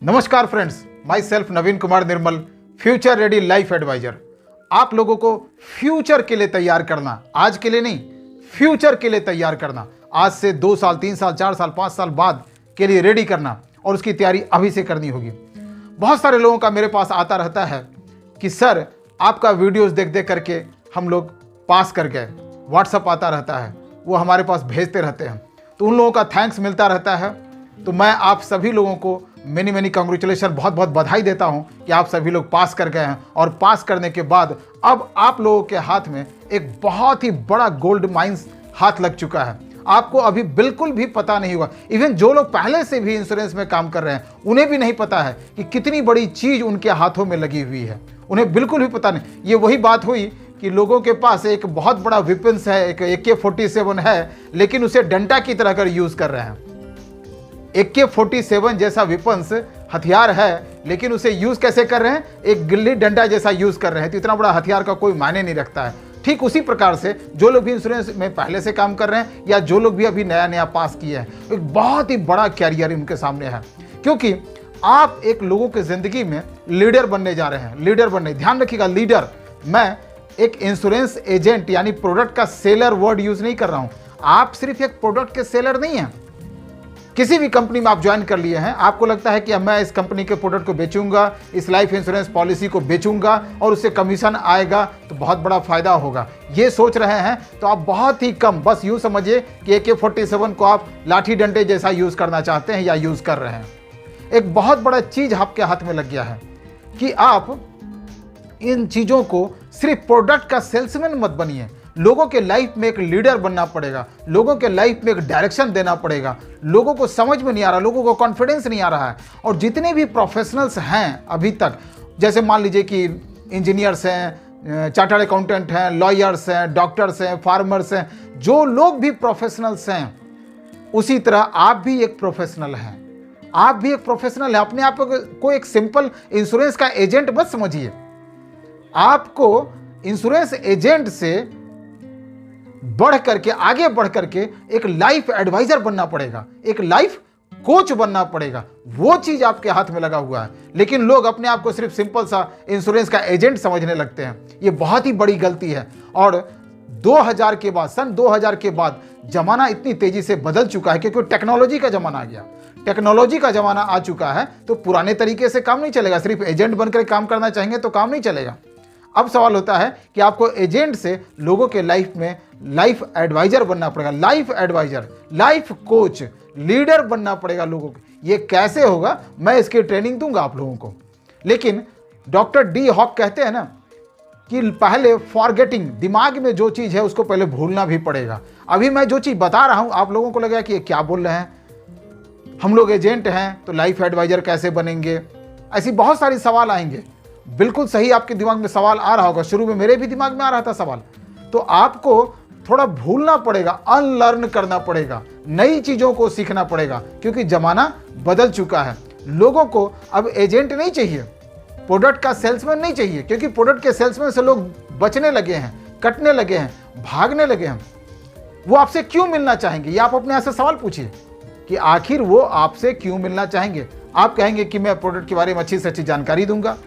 नमस्कार friends, myself Naveen Kumar Nirmal, future ready life advisor. आप लोगों को फ्यूचर के लिए तैयार करना, आज के लिए नहीं, फ्यूचर के लिए तैयार करना, आज से 2 साल 3 साल 4 साल 5 साल बाद के लिए रेडी करना, और उसकी तैयारी अभी से करनी होगी। बहुत सारे लोगों का मेरे पास आता रहता है कि सर आपका वीडियोस देख देख करके हम लोग पास कर गए। व्हाट्सअप आता रहता है, वो हमारे पास भेजते रहते हैं, तो उन लोगों का थैंक्स मिलता रहता है। तो मैं आप सभी लोगों को मेनी कांग्रेचुलेशन, बहुत बहुत बधाई देता हूं कि आप सभी लोग पास कर गए हैं। और पास करने के बाद अब आप लोगों के हाथ में एक बहुत ही बड़ा गोल्ड माइंस हाथ लग चुका है। आपको अभी बिल्कुल भी पता नहीं हुआ, इवन जो लोग पहले से भी इंश्योरेंस में काम कर रहे हैं उन्हें भी नहीं पता है कि कितनी बड़ी चीज उनके हाथों में लगी हुई है। उन्हें बिल्कुल भी पता नहीं। ये वही बात हुई कि लोगों के पास एक बहुत बड़ा वेपन्स है, एक AK-47 है, लेकिन उसे डंडा की तरह कर यूज कर रहे हैं। AK-47 जैसा वेपन्स हथियार है, लेकिन उसे यूज कैसे कर रहे हैं? एक गिल्ली डंडा जैसा यूज कर रहे हैं। तो इतना बड़ा हथियार का कोई मायने नहीं रखता है। ठीक उसी प्रकार से जो लोग भी इंश्योरेंस में पहले से काम कर रहे हैं या जो लोग भी अभी नया नया पास किए हैं, एक बहुत ही बड़ा कैरियर उनके सामने है, क्योंकि आप एक लोगों की जिंदगी में लीडर बनने जा रहे हैं। लीडर बनने, ध्यान रखिएगा, लीडर। मैं एक इंश्योरेंस एजेंट यानी प्रोडक्ट का सेलर वर्ड यूज नहीं कर रहा हूं। आप सिर्फ एक प्रोडक्ट के सेलर नहीं हैं। किसी भी कंपनी में आप ज्वाइन कर लिए हैं, आपको लगता है कि मैं इस कंपनी के प्रोडक्ट को बेचूंगा, इस लाइफ इंश्योरेंस पॉलिसी को बेचूंगा और उससे कमीशन आएगा तो बहुत बड़ा फायदा होगा, ये सोच रहे हैं, तो आप बहुत ही कम, बस यूं समझिए कि AK-47 को आप लाठी डंडे जैसा यूज करना चाहते हैं या यूज कर रहे हैं। एक बहुत बड़ा चीज आपके हाथ में लग गया है कि आप इन चीजों को सिर्फ प्रोडक्ट का सेल्समैन मत बनिए। लोगों के लाइफ में एक लीडर बनना पड़ेगा, लोगों के लाइफ में एक डायरेक्शन देना पड़ेगा। लोगों को समझ में नहीं आ रहा, लोगों को कॉन्फिडेंस नहीं आ रहा है। और जितने भी प्रोफेशनल्स हैं अभी तक, जैसे मान लीजिए कि इंजीनियर्स हैं, चार्टर्ड अकाउंटेंट हैं, लॉयर्स हैं, डॉक्टर्स हैं, फार्मर्स हैं, जो लोग भी प्रोफेशनल्स हैं, उसी तरह आप भी एक प्रोफेशनल हैं। आप भी एक प्रोफेशनल है। अपने आप को एक सिंपल इंश्योरेंस का एजेंट मत समझिए। आपको इंश्योरेंस एजेंट से बढ़ करके, आगे बढ़ करके एक लाइफ एडवाइजर बनना पड़ेगा, एक लाइफ कोच बनना पड़ेगा। वो चीज आपके हाथ में लगा हुआ है, लेकिन लोग अपने आप को सिर्फ सिंपल सा इंश्योरेंस का एजेंट समझने लगते हैं। ये बहुत ही बड़ी गलती है। और 2000 के बाद, सन 2000 के बाद जमाना इतनी तेजी से बदल चुका है, क्योंकि टेक्नोलॉजी का जमाना आ गया। टेक्नोलॉजी का जमाना आ चुका है, तो पुराने तरीके से काम नहीं चलेगा। सिर्फ एजेंट बनकर काम करना चाहेंगे तो काम नहीं चलेगा। अब सवाल होता है कि आपको एजेंट से लोगों के लाइफ में लाइफ एडवाइजर बनना पड़ेगा। Life advisor, life coach, leader बनना पड़ेगा लोगों को। ये कैसे होगा? मैं इसकी ट्रेनिंग दूंगा आप लोगों को। लेकिन डॉक्टर डी हॉक कहते हैं ना कि पहले फॉरगेटिंग, दिमाग में जो चीज़ है उसको पहले भूलना भी पड़ेगा। अभी मैं जो चीज़ बता रहा हूं, आप लोगों को लगेगा कि ये क्या बोल रहे हैं, हम लोग एजेंट हैं तो लाइफ एडवाइजर कैसे बनेंगे? ऐसी बहुत सारी सवाल आएंगे। बिल्कुल सही, आपके दिमाग में सवाल आ रहा होगा। शुरू में मेरे भी दिमाग में आ रहा था सवाल। तो आपको थोड़ा भूलना पड़ेगा, अनलर्न करना पड़ेगा, नई चीजों को सीखना पड़ेगा, क्योंकि जमाना बदल चुका है। लोगों को अब एजेंट नहीं चाहिए, प्रोडक्ट का सेल्समैन नहीं चाहिए, क्योंकि प्रोडक्ट के सेल्समैन से लोग बचने लगे हैं, कटने लगे हैं, भागने लगे हैं। वो आपसे क्यों मिलना चाहेंगे? ये आप अपने आप से सवाल पूछिए कि आखिर वो आपसे क्यों मिलना चाहेंगे। आप कहेंगे कि मैं प्रोडक्ट के बारे में अच्छी से अच्छी जानकारी दूंगा,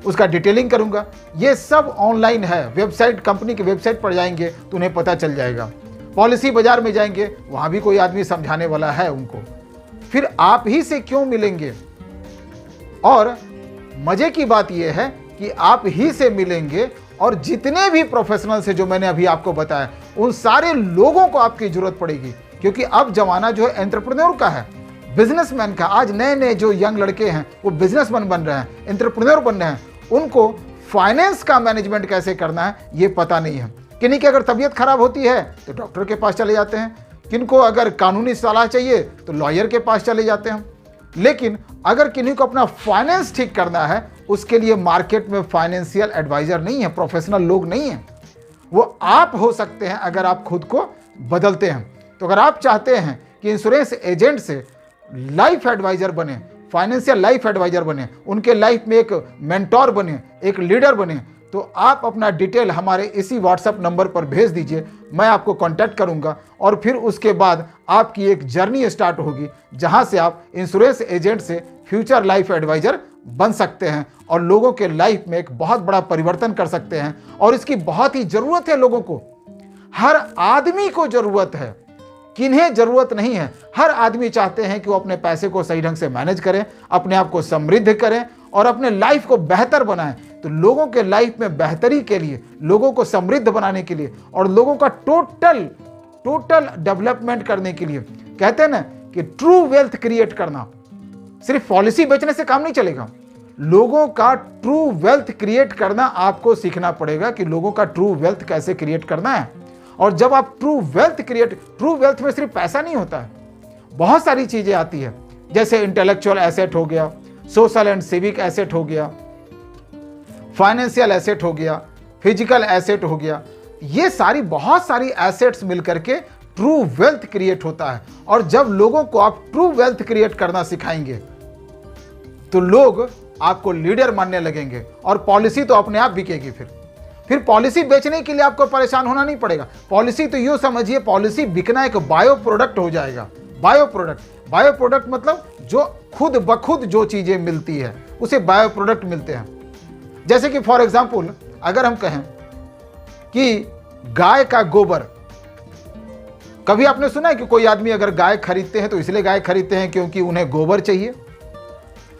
उसका डिटेलिंग करूंगा। ये सब ऑनलाइन है। वेबसाइट, कंपनी की वेबसाइट पर जाएंगे तो उन्हें पता चल जाएगा। पॉलिसी बाजार में जाएंगे, वहां भी कोई आदमी समझाने वाला है उनको। फिर आप ही से क्यों मिलेंगे? और मजे की बात यह है कि आप ही से मिलेंगे, और जितने भी प्रोफेशनल्स हैं जो मैंने अभी आपको बताया, उन सारे लोगों को आपकी जरूरत पड़ेगी, क्योंकि अब जमाना जो है एंटरप्रेन्योर का है, बिजनेसमैन का। आज नए नए जो यंग लड़के हैं वो बिजनेसमैन बन रहे हैं, एंटरप्रेन्योर बन रहे हैं। उनको फाइनेंस का मैनेजमेंट कैसे करना है ये पता नहीं है। किन्हीं की अगर तबीयत खराब होती है तो डॉक्टर के पास चले जाते हैं, किनको अगर कानूनी सलाह चाहिए तो लॉयर के पास चले जाते हैं। लेकिन अगर किन्हीं को अपना फाइनेंस ठीक करना है, उसके लिए मार्केट में फाइनेंशियल एडवाइजर नहीं है, प्रोफेशनल लोग नहीं है। वो आप हो सकते हैं अगर आप खुद को बदलते हैं। तो अगर आप चाहते हैं कि इंश्योरेंस एजेंट से लाइफ एडवाइजर बने, फाइनेंशियल लाइफ एडवाइजर बने, उनके लाइफ में एक मेंटोर बने, एक लीडर बने, तो आप अपना डिटेल हमारे इसी व्हाट्सएप नंबर पर भेज दीजिए। मैं आपको कांटेक्ट करूंगा और फिर उसके बाद आपकी एक जर्नी स्टार्ट होगी जहां से आप इंश्योरेंस एजेंट से फ्यूचर लाइफ एडवाइजर बन सकते हैं और लोगों के लाइफ में एक बहुत बड़ा परिवर्तन कर सकते हैं। और इसकी बहुत ही ज़रूरत है लोगों को, हर आदमी को ज़रूरत है। किन्हें ज़रूरत नहीं है? हर आदमी चाहते हैं कि वो अपने पैसे को सही ढंग से मैनेज करें, अपने आप को समृद्ध करें और अपने लाइफ को बेहतर बनाएं। तो लोगों के लाइफ में बेहतरी के लिए, लोगों को समृद्ध बनाने के लिए और लोगों का टोटल डेवलपमेंट करने के लिए, कहते हैं ना कि ट्रू वेल्थ क्रिएट करना, सिर्फ पॉलिसी बेचने से काम नहीं चलेगा। लोगों का ट्रू वेल्थ क्रिएट करना आपको सीखना पड़ेगा कि लोगों का ट्रू वेल्थ कैसे क्रिएट करना है। और जब आप ट्रू वेल्थ में सिर्फ पैसा नहीं होता है, बहुत सारी चीजें आती है, जैसे इंटेलेक्चुअल एसेट हो गया, सोशल एंड सिविक एसेट हो गया, फाइनेंशियल एसेट हो गया, फिजिकल एसेट हो गया। ये सारी बहुत सारी एसेट्स मिलकर के ट्रू वेल्थ क्रिएट होता है। और जब लोगों को आप ट्रू वेल्थ क्रिएट करना सिखाएंगे तो लोग आपको लीडर मानने लगेंगे और पॉलिसी तो अपने आप बिकेगी। फिर पॉलिसी बेचने के लिए आपको परेशान होना नहीं पड़ेगा। पॉलिसी तो यूं समझिए, पॉलिसी बिकना एक बायो प्रोडक्ट हो जाएगा। बायो प्रोडक्ट मतलब जो खुद ब खुद जो चीजें मिलती है उसे बायो प्रोडक्ट मिलते हैं। जैसे कि फॉर एग्जाम्पल अगर हम कहें कि गाय का गोबर, कभी आपने सुना है कि कोई आदमी अगर गाय खरीदते हैं तो इसलिए गाय खरीदते हैं क्योंकि उन्हें गोबर चाहिए?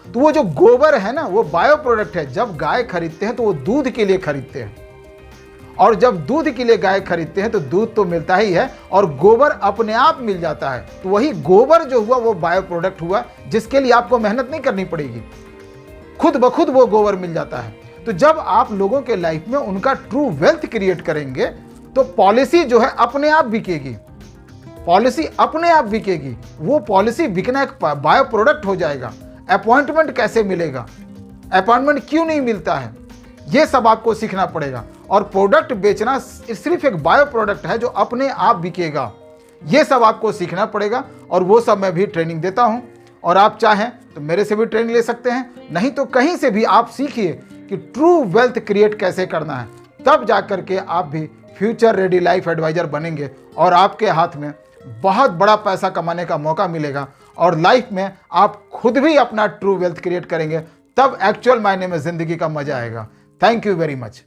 तो वो जो गोबर है ना, वो बायो प्रोडक्ट है। जब गाय खरीदते हैं तो वो दूध के लिए खरीदते हैं, और जब दूध के लिए गाय खरीदते हैं तो दूध तो मिलता ही है और गोबर अपने आप मिल जाता है। तो वही गोबर जो हुआ वो बायो प्रोडक्ट हुआ, जिसके लिए आपको मेहनत नहीं करनी पड़ेगी, खुद ब खुद वो गोबर मिल जाता है। तो जब आप लोगों के लाइफ में उनका ट्रू वेल्थ क्रिएट करेंगे तो पॉलिसी जो है अपने आप बिकेगी, पॉलिसी अपने आप बिकेगी। वो पॉलिसी बिकना एक बायो प्रोडक्ट हो जाएगा। अपॉइंटमेंट कैसे मिलेगा, अपॉइंटमेंट क्यों नहीं मिलता है, ये सब आपको सीखना पड़ेगा। और प्रोडक्ट बेचना सिर्फ एक बायो प्रोडक्ट है जो अपने आप बिकेगा। ये सब आपको सीखना पड़ेगा और वो सब मैं भी ट्रेनिंग देता हूं। और आप चाहें तो मेरे से भी ट्रेनिंग ले सकते हैं, नहीं तो कहीं से भी आप सीखिए कि ट्रू वेल्थ क्रिएट कैसे करना है। तब जाकर के आप भी फ्यूचर रेडी लाइफ एडवाइजर बनेंगे और आपके हाथ में बहुत बड़ा पैसा कमाने का मौका मिलेगा और लाइफ में आप खुद भी अपना ट्रू वेल्थ क्रिएट करेंगे। तब एक्चुअल मायने में जिंदगी का मजा आएगा। Thank you very much.